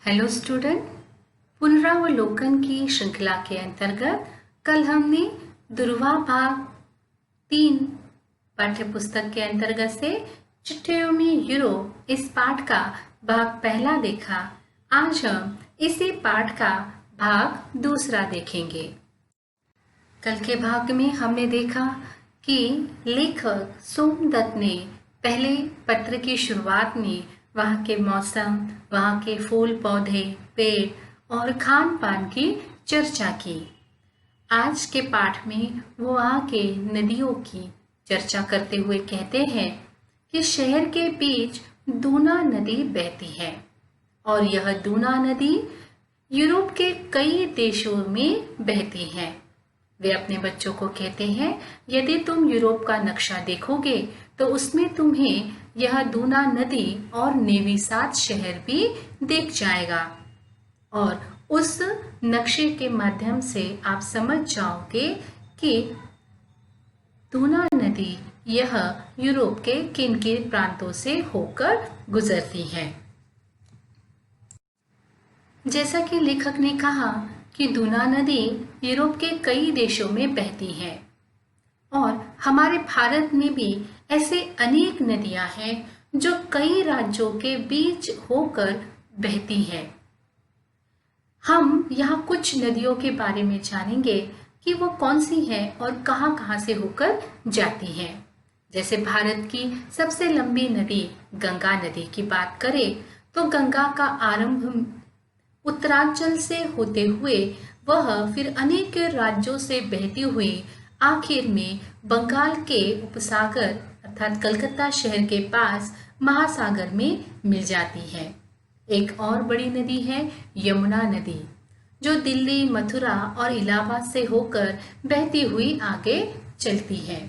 Hello student, पुनरावलोकन की श्रृंखला के अंतर्गत कल हमने दुर्वा भाग 3 पाठ्यपुस्तक के अंतर्गत से चिट्ठियों में यूरोप इस पाठ का भाग पहला देखा। आज हम इसी पाठ का भाग दूसरा देखेंगे। कल के भाग में हमने देखा कि लेखक सोमदत्त ने पहले पत्र की शुरुआत में वहाँ के मौसम, वहाँ के फूल पौधे, पेड़ और खान पान की चर्चा की। आज के पाठ में वो वहाँ के नदियों की चर्चा करते हुए कहते हैं कि शहर के बीच दूना नदी बहती है और यह दूना नदी यूरोप के कई देशों में बहती है। वे अपने बच्चों को कहते हैं, यदि तुम यूरोप का नक्शा देखोगे तो उसमें तुम्हें यह दूना नदी और नेविसाद शहर भी दिख जाएगा और उस नक्शे के माध्यम से आप समझ जाओगे कि दूना नदी यह यूरोप के किन किन प्रांतों से होकर गुजरती है। जैसा कि लेखक ने कहा कि दूना नदी यूरोप के कई देशों में बहती है और हमारे भारत में भी ऐसे अनेक नदियां हैं जो कई राज्यों के बीच होकर बहती है। हम यहाँ कुछ नदियों के बारे में जानेंगे कि वो कौन सी हैं और कहाँ से होकर जाती हैं। जैसे भारत की सबसे लंबी नदी गंगा नदी की बात करें तो गंगा का आरंभ उत्तरांचल से होते हुए वह फिर अनेक राज्यों से बहती हुई आखिर में बंगाल के उपसागर अर्थात कलकत्ता शहर के पास महासागर में मिल जाती है। एक और बड़ी नदी है यमुना नदी, जो दिल्ली, मथुरा और इलाहाबाद से होकर बहती हुई आगे चलती है।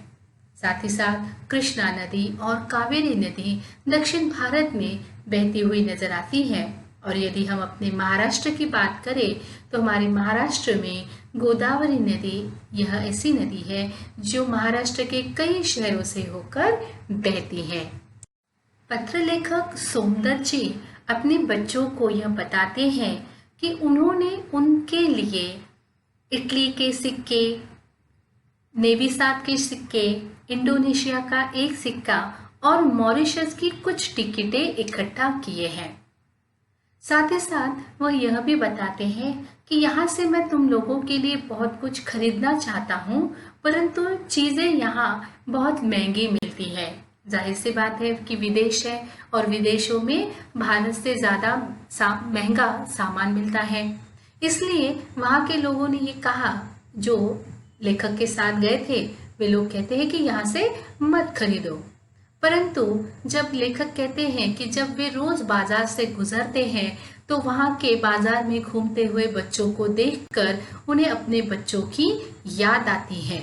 साथ ही साथ कृष्णा नदी और कावेरी नदी दक्षिण भारत में बहती हुई नजर आती है। और यदि हम अपने महाराष्ट्र की बात करें तो हमारे महाराष्ट्र में गोदावरी नदी यह ऐसी नदी है जो महाराष्ट्र के कई शहरों से होकर बहती है। पत्र लेखक सोमदत्त जी अपने बच्चों को यह बताते हैं कि उन्होंने उनके लिए इटली के सिक्के, नेविसाद के सिक्के, इंडोनेशिया का एक सिक्का और मॉरिशस की कुछ टिकटें इकट्ठा किए हैं। साथ ही साथ वह यह भी बताते हैं कि यहाँ से मैं तुम लोगों के लिए बहुत कुछ खरीदना चाहता हूँ, परंतु चीज़ें यहाँ बहुत महंगी मिलती है। जाहिर सी बात है कि विदेश है और विदेशों में भारत से ज़्यादा महंगा सामान मिलता है। इसलिए वहाँ के लोगों ने ये कहा, जो लेखक के साथ गए थे वे लोग कहते हैं कि यहाँ से मत खरीदो। परंतु जब लेखक कहते हैं कि जब वे रोज बाजार से गुजरते हैं तो वहाँ के बाजार में घूमते हुए बच्चों को देखकर उन्हें अपने बच्चों की याद आती है।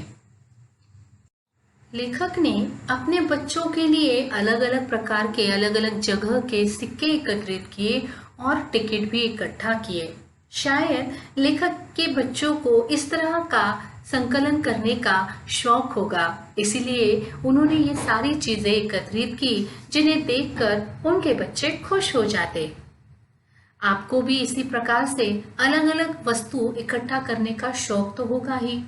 लेखक ने अपने बच्चों के लिए अलग अलग प्रकार के अलग अलग जगह के सिक्के एकत्रित किए और टिकट भी इकट्ठा किए। शायद लेखक के बच्चों को इस तरह का संकलन करने का शौक होगा, इसीलिए उन्होंने ये सारी चीजें एकत्रित की जिन्हें देखकर उनके बच्चे खुश हो जाते। आपको भी इसी प्रकार से अलग अलग वस्तु इकट्ठा करने का शौक तो होगा ही।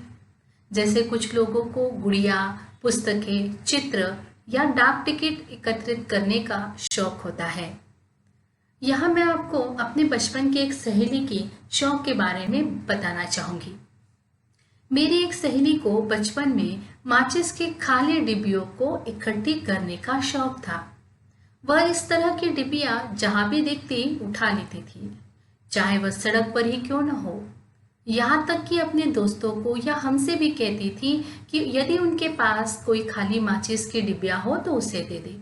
जैसे कुछ लोगों को गुड़िया, पुस्तकें, चित्र या डाक टिकट एकत्रित करने का शौक होता है। यहाँ मैं आपको अपने बचपन की एक सहेली की शौक के बारे में बताना चाहूंगी। मेरी एक सहेली को बचपन में माचिस के खाली डिब्बियों को इकट्ठी करने का शौक था। वह इस तरह की डिब्बियां जहां भी दिखती उठा लेती थी, चाहे वह सड़क पर ही क्यों न हो। यहाँ तक कि अपने दोस्तों को या हमसे भी कहती थी कि यदि उनके पास कोई खाली माचिस की डिब्बियां हो तो उसे दे दे।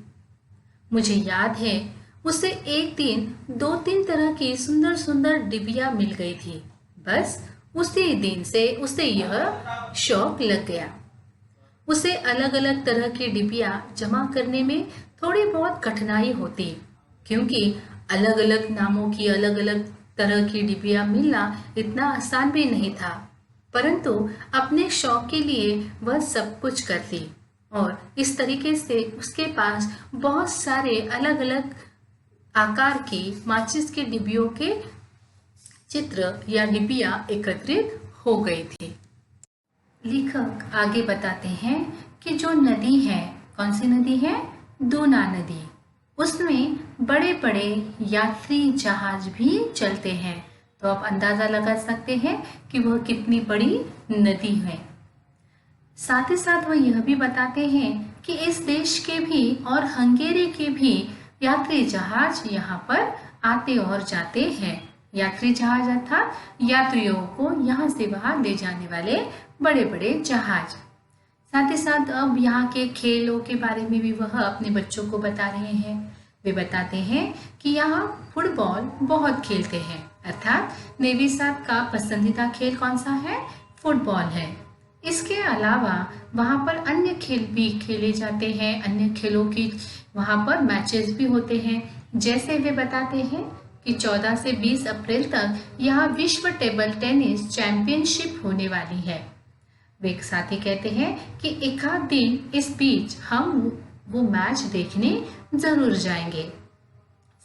मुझे याद है उसे एक दिन 2-3 तरह की सुंदर सुंदर डिब्बियां मिल गई थी। बस उसी दिन से उसे यह शौक लग गया। उसे अलग अलग तरह की डिब्बियां जमा करने में थोड़ी बहुत कठिनाई होती, क्योंकि अलग अलग नामों की अलग अलग तरह की डिब्बियां मिलना इतना आसान भी नहीं था। परंतु अपने शौक के लिए वह सब कुछ करती और इस तरीके से उसके पास बहुत सारे अलग अलग आकार के माचिस के डिब्बियों के चित्र या डिब्बियां एकत्रित हो गए थे। लेखक आगे बताते हैं कि जो नदी है, कौन सी नदी है? दूना नदी। उसमें बड़े बड़े यात्री जहाज भी चलते हैं। तो आप अंदाजा लगा सकते हैं कि वह कितनी बड़ी नदी है। साथ ही साथ वह यह भी बताते हैं कि इस देश के भी और हंगेरी के भी यात्री जहाज यहाँ पर आते और जाते हैं। यात्री जहाज अर्थात यात्रियों को यहाँ से वहाँ ले जाने वाले बड़े बड़े जहाज। साथ ही साथ अब यहाँ के खेलों के बारे में भी वह अपने बच्चों को बता रहे हैं। वे बताते हैं कि यहाँ फुटबॉल बहुत खेलते हैं, अर्थात नेवी साथ का पसंदीदा खेल कौन सा है? फुटबॉल है। इसके अलावा वहाँ पर अन्य खेल भी खेले जाते हैं, अन्य खेलों की वहाँ पर मैचेस भी होते हैं। जैसे वे बताते हैं कि 14 से 20 अप्रैल तक यहाँ विश्व टेबल टेनिस चैंपियनशिप होने वाली है। वे एक साथी कहते हैं कि एक आध दिन इस बीच हम वो मैच देखने जरूर जाएंगे।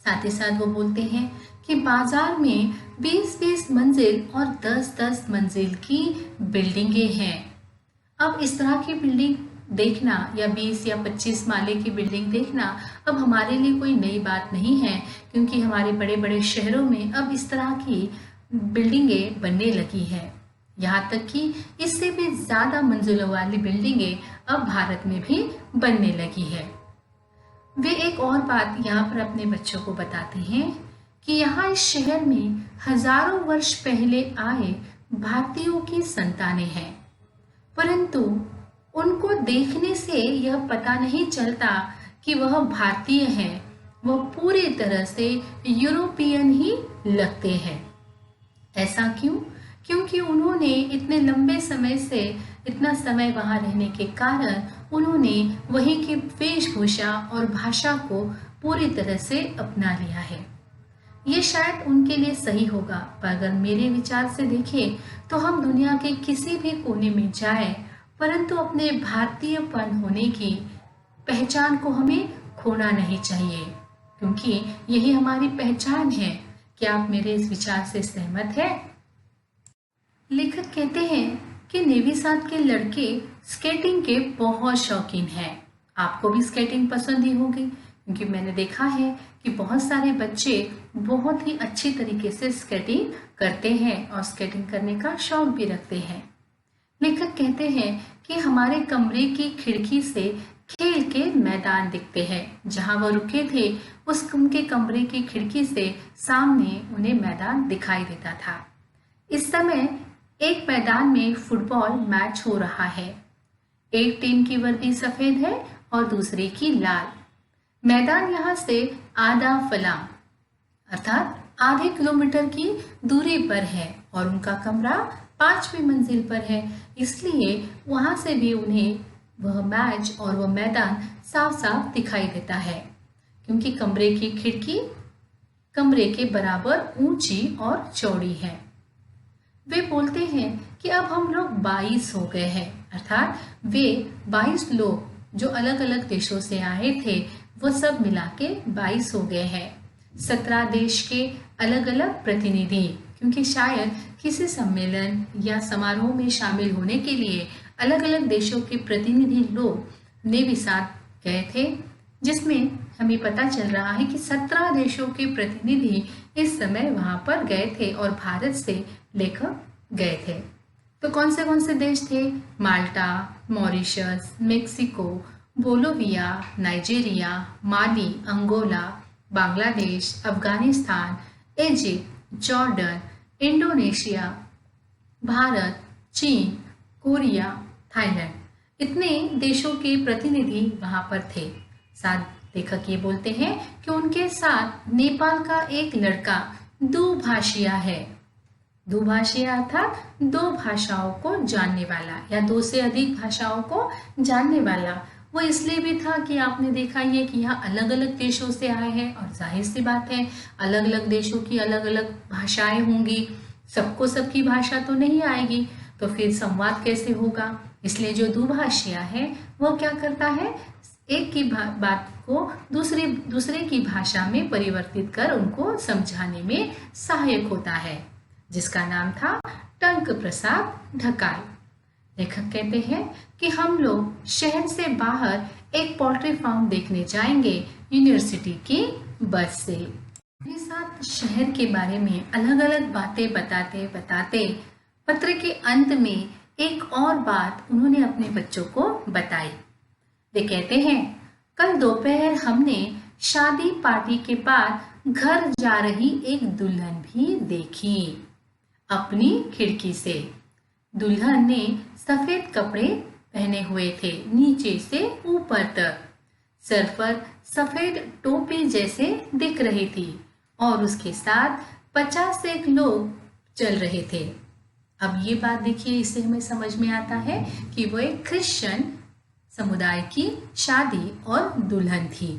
साथ ही साथ वो बोलते हैं कि बाजार में 20-20 मंजिल और 10-10 मंजिल की बिल्डिंगें हैं। अब इस तरह की बिल्डिंग देखना या 20 या 25 माले की बिल्डिंग देखना अब हमारे लिए कोई नई बात नहीं है, क्योंकि हमारे बड़े बड़े शहरों में अब इस तरह की बिल्डिंगें बनने लगी हैं। यहाँ तक कि इससे भी ज़्यादा मंजिलों वाली बिल्डिंगें अब भारत में भी बनने लगी है। वे एक और बात यहाँ पर अपने बच्चों को बताते हैं कि यहाँ इस शहर में हजारों वर्ष पहले आए भारतीयों की संतानें हैं, परंतु उनको देखने से यह पता नहीं चलता कि वह भारतीय हैं। वह पूरी तरह से यूरोपियन ही लगते हैं। ऐसा क्यों? क्योंकि उन्होंने इतने लंबे समय से इतना समय वहाँ रहने के कारण उन्होंने वहीं की वेशभूषा और भाषा को पूरी तरह से अपना लिया है। ये शायद उनके लिए सही होगा, पर अगर मेरे विचार से देखें तो हम दुनिया के किसी भी कोने में जाएं, परंतु अपने भारतीयपन होने की पहचान को हमें खोना नहीं चाहिए, क्योंकि यही हमारी पहचान है। क्या आप मेरे इस विचार से सहमत हैं? लेखक कहते हैं कि नेवी साथ के लड़के स्केटिंग के बहुत शौकीन हैं। आपको भी स्केटिंग पसंद ही होगी, क्योंकि मैंने देखा है कि बहुत सारे बच्चे बहुत ही अच्छी तरीके से स्केटिंग करते हैं और स्केटिंग करने का शौक भी रखते हैं। लेखक कहते हैं कि हमारे कमरे की खिड़की से खेल के मैदान दिखते हैं। जहां वह रुके थे उनके कमरे की खिड़की से सामने उन्हें मैदान दिखाई देता था। इस समय एक मैदान में फुटबॉल मैच हो रहा है। एक टीम की वर्दी सफेद है और दूसरे की लाल। मैदान यहाँ से आधा फलांग अर्थात आधे किलोमीटर की दूरी पर है और उनका कमरा 5वीं मंजिल पर है, इसलिए वहां से भी उन्हें वह मैच और वह मैदान साफ साफ दिखाई देता है, क्योंकि कमरे की खिड़की कमरे के बराबर ऊंची और चौड़ी है। वे बोलते हैं कि अब हम लोग 22 हो गए हैं, अर्थात वे 22 लोग जो अलग अलग देशों से आए थे वो सब मिला के 22 हो गए हैं। 17 देश के अलग अलग प्रतिनिधि, क्योंकि शायद किसी सम्मेलन या समारोह में शामिल होने के लिए अलग अलग देशों के प्रतिनिधि लोग नेवी साथ गए थे, जिसमें हमें पता चल रहा है कि 17 देशों के प्रतिनिधि इस समय वहां पर गए थे और भारत से लेकर गए थे। तो कौन से देश थे? Malta, Mauritius, Mexico, Bolivia, Nigeria, Mali, Angola, Bangladesh, Afghanistan, Egypt, Jordan, Indonesia, Bharat, चीन, कोरिया, थाईलैंड। इतने देशों के प्रतिनिधि वहां पर थे। साथ लेखक ये बोलते हैं कि उनके साथ नेपाल का एक लड़का दुभाषिया है। दुभाषिया अर्थात 2 भाषाओं को जानने वाला या 2 से अधिक भाषाओं को जानने वाला। वो इसलिए भी था कि आपने देखा ही है कि यहाँ अलग अलग देशों से आए हैं और जाहिर सी बात है अलग अलग देशों की अलग अलग भाषाएं होंगी, सबको सबकी भाषा तो नहीं आएगी, तो फिर संवाद कैसे होगा। इसलिए जो दुभाषिया है वो क्या करता है, एक की बात को दूसरे की भाषा में परिवर्तित कर उनको समझाने में सहायक होता है, जिसका नाम था टंक प्रसाद ढकाल। लेखक कहते हैं कि हम लोग शहर से बाहर एक पोल्ट्री फार्म देखने जाएंगे यूनिवर्सिटी की बस से। मेरे साथ शहर के बारे में अलग अलग बातें बताते बताते पत्र के अंत में एक और बात उन्होंने अपने बच्चों को बताई। वे कहते हैं, कल दोपहर हमने शादी पार्टी के बाद घर जा रही एक दुल्हन भी देखी अपनी खिड़की से। दुल्हन ने सफेद कपड़े पहने हुए थे नीचे से ऊपर तक, सर पर सफेद टोपी जैसे दिख रही थी और उसके साथ 50 एक लोग चल रहे थे। अब ये बात देखिए, इससे हमें समझ में आता है कि वो एक क्रिश्चियन समुदाय की शादी और दुल्हन थी।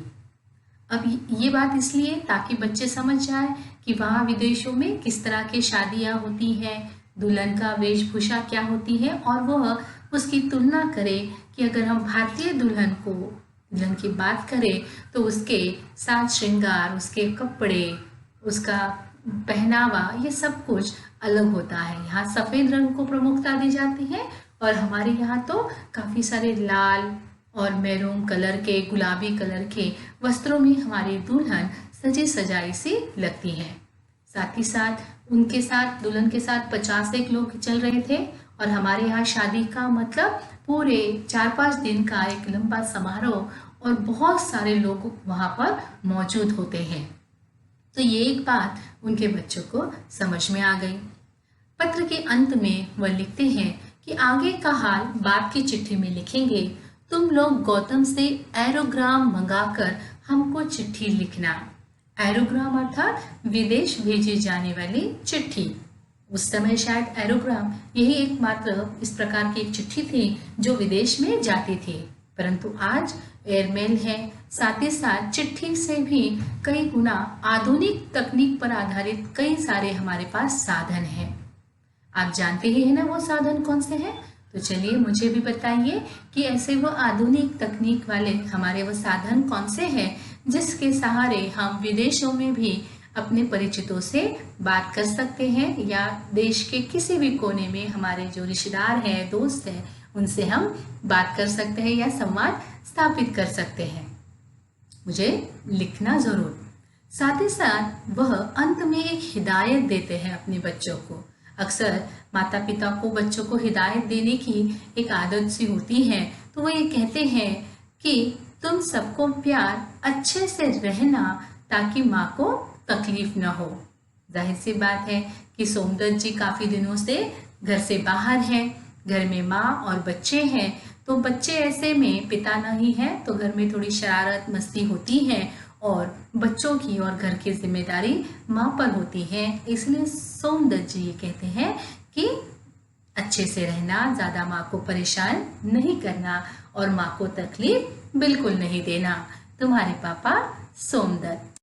अब ये बात इसलिए ताकि बच्चे समझ जाए कि वहाँ विदेशों में किस तरह की शादियाँ होती हैं, दुल्हन का वेशभूषा क्या होती है, और वह उसकी तुलना करे कि अगर हम भारतीय दुल्हन की बात करें तो उसके साज श्रृंगार, उसके कपड़े, उसका पहनावा, ये सब कुछ अलग होता है। यहाँ सफ़ेद रंग को प्रमुखता दी जाती है और हमारे यहाँ तो काफ़ी सारे लाल और मैरून कलर के, गुलाबी कलर के वस्त्रों में हमारी दुल्हन सजी सजाई सी लगती है। साथ ही साथ उनके साथ, दुल्हन के साथ 50 एक लोग चल रहे थे और हमारे यहाँ शादी का मतलब पूरे 4-5 दिन का एक लंबा समारोह और बहुत सारे लोग वहाँ पर मौजूद होते हैं। तो ये एक बात उनके बच्चों को समझ में आ गई। पत्र के अंत में वह लिखते हैं कि आगे का हाल बाप की चिट्ठी में लिखेंगे। तुम लोग गौतम से एरोग्राम मंगाकर हमको चिट्ठी लिखना। एरोग्राम अर्थात विदेश भेजी जाने वाली चिट्ठी। उस समय शायद एरोग्राम यही एकमात्र इस प्रकार की एक चिट्ठी थी जो विदेश में जाती थी, परंतु आज एयरमेल है। साथ ही साथ चिट्ठी से भी कई गुना आधुनिक तकनीक पर आधारित कई सारे हमारे पास साधन हैं। आप जानते ही हैं ना वो साधन कौन से हैं? तो चलिए मुझे भी बताइए कि ऐसे वो आधुनिक तकनीक वाले हमारे वो साधन कौन से हैं जिसके सहारे हम विदेशों में भी अपने परिचितों से बात कर सकते हैं, या देश के किसी भी कोने में हमारे जो रिश्तेदार हैं, दोस्त हैं, उनसे हम बात कर सकते हैं या संवाद स्थापित कर सकते हैं। मुझे लिखना ज़रूर। साथ ही साथ वह अंत में एक हिदायत देते हैं अपने बच्चों को। अक्सर माता पिता को बच्चों को हिदायत देने की एक आदत सी होती है, तो वो ये कहते हैं कि तुम सबको प्यार अच्छे से रहना ताकि माँ को तकलीफ न हो। जाहिर सी बात है कि सोमदत्त जी काफ़ी दिनों से घर से बाहर हैं, घर में माँ और बच्चे हैं, तो बच्चे ऐसे में पिता नहीं है तो घर में थोड़ी शरारत मस्ती होती है और बच्चों की और घर की जिम्मेदारी माँ पर होती है। इसलिए सोमदत्त जी ये कहते हैं कि अच्छे से रहना, ज़्यादा माँ को परेशान नहीं करना और माँ को तकलीफ बिल्कुल नहीं देना। तुम्हारे पापा सोमदत्त।